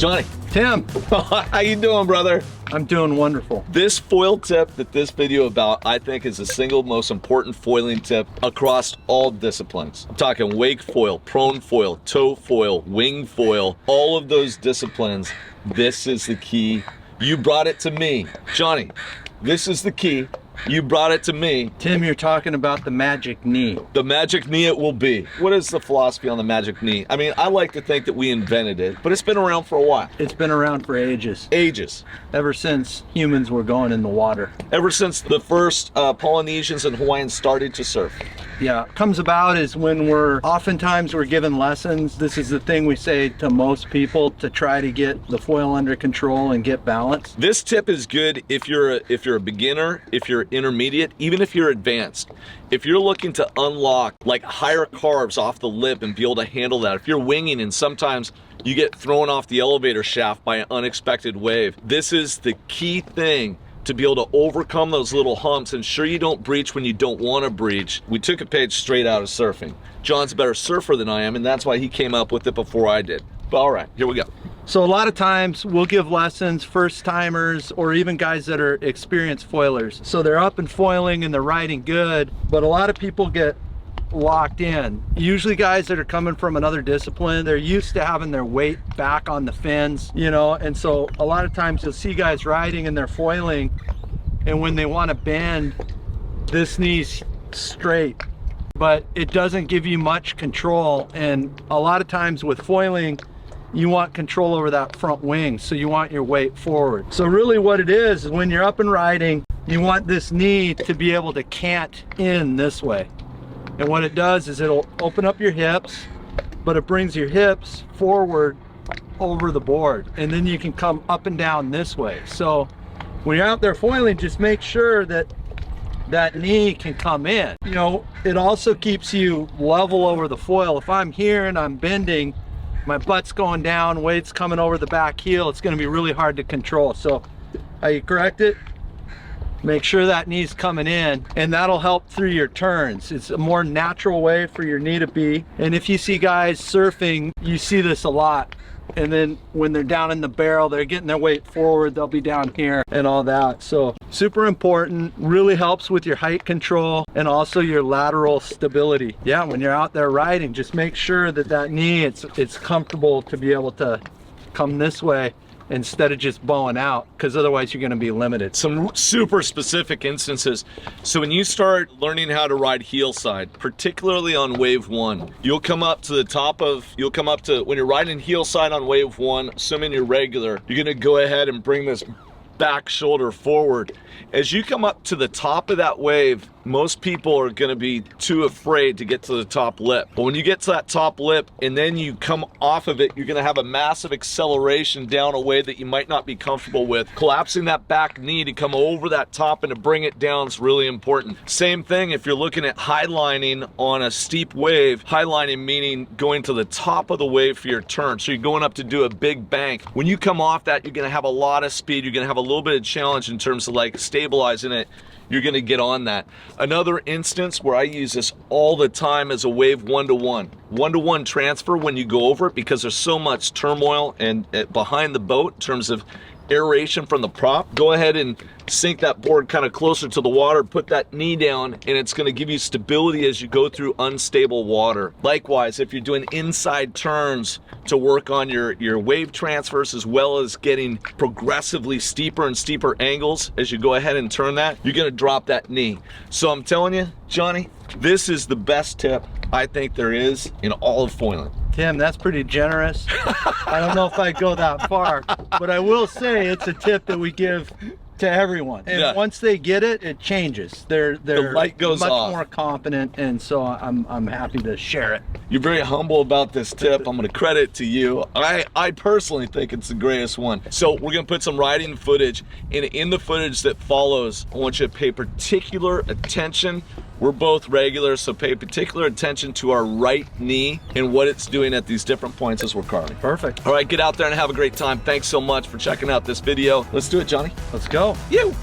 Johnny. Tim. How you doing, brother? I'm doing wonderful. This foil tip that this video about, I think, is the single most important foiling tip across all disciplines. I'm talking wake foil, prone foil, tow foil, wing foil, all of those disciplines. This is the key. You brought it to me. Johnny, this is the key. You brought it to me. Tim, you're talking about the magic knee. The magic knee it will be. What is the philosophy on the magic knee? I mean, I like to think that we invented it, but it's been around for a while. It's been around for ages. Ages. Ever since humans were going in the water. Ever since the first Polynesians and Hawaiians started to surf. Yeah, comes about is when oftentimes we're given lessons. This is the thing we say to most people to try to get the foil under control and get balance. This tip is good if you're a beginner, if you're intermediate, even if you're advanced. If you're looking to unlock like higher carves off the lip and be able to handle that, if you're winging and sometimes you get thrown off the elevator shaft by an unexpected wave, this is the key thing to be able to overcome those little humps. And sure, you don't breach when you don't want to breach. We took a page straight out of surfing. John's a better surfer than I am, and that's why he came up with it before I did. But all right, here we go. So a lot of times we'll give lessons, first timers, or even guys that are experienced foilers. So they're up and foiling and they're riding good, but a lot of people get locked in. Usually guys that are coming from another discipline, they're used to having their weight back on the fins, you know, and so a lot of times you'll see guys riding and they're foiling, and when they want to bend, this knee's straight, but it doesn't give you much control. And a lot of times with foiling, you want control over that front wing, so you want your weight forward. So really what it is when you're up and riding, you want this knee to be able to cant in this way. And what it does is it'll open up your hips, but it brings your hips forward over the board, and then you can come up and down this way. So when you're out there foiling, just make sure that that knee can come in. You know, it also keeps you level over the foil. If I'm here and I'm bending, my butt's going down, weight's coming over the back heel, it's gonna be really hard to control. So how you correct it? Make sure that knee's coming in, and that'll help through your turns. It's a more natural way for your knee to be. And if you see guys surfing, you see this a lot. And then when they're down in the barrel, they're getting their weight forward, they'll be down here and all that. So super important, really helps with your height control and also your lateral stability. Yeah, when you're out there riding, just make sure that that knee, it's comfortable to be able to come this way instead of just bowing out, because otherwise you're going to be limited. Some super specific instances. So when you start learning how to ride heel side, particularly on wave one, you'll come up to, when you're riding heel side on wave one, assuming you're regular, you're going to go ahead and bring this back shoulder forward. As you come up to the top of that wave, most people are going to be too afraid to get to the top lip. But when you get to that top lip and then you come off of it, you're going to have a massive acceleration down a way that you might not be comfortable with. Collapsing that back knee to come over that top and to bring it down is really important. Same thing if you're looking at highlining on a steep wave. Highlining meaning going to the top of the wave for your turn. So you're going up to do a big bank. When you come off that, you're going to have a lot of speed. You're going to have a little bit of challenge in terms of like stabilizing it. You're going to get on that. Another instance where I use this all the time is a wave one-to-one transfer when you go over it, because there's so much turmoil and behind the boat in terms of aeration from the prop. Go ahead and sink that board kind of closer to the water, put that knee down, and it's going to give you stability as you go through unstable water. Likewise, if you're doing inside turns to work on your wave transfers, as well as getting progressively steeper and steeper angles as you go ahead and turn that, you're going to drop that knee. So I'm telling you, Johnny, this is the best tip I think there is in all of foiling. Tim, that's pretty generous. I don't know if I go that far, but I will say it's a tip that we give to everyone. And yeah, once they get it, it changes. They're the light goes much off. more confident, and so I'm happy to share it. You're very humble about this tip. I'm going to credit it to you. I personally think it's the greatest one. So we're going to put some riding footage, and in the footage that follows, I want you to pay particular attention. We're both regulars, so pay particular attention to our right knee and what it's doing at these different points as we're carving. Perfect. All right, get out there and have a great time. Thanks so much for checking out this video. Let's do it, Johnny. Let's go. You.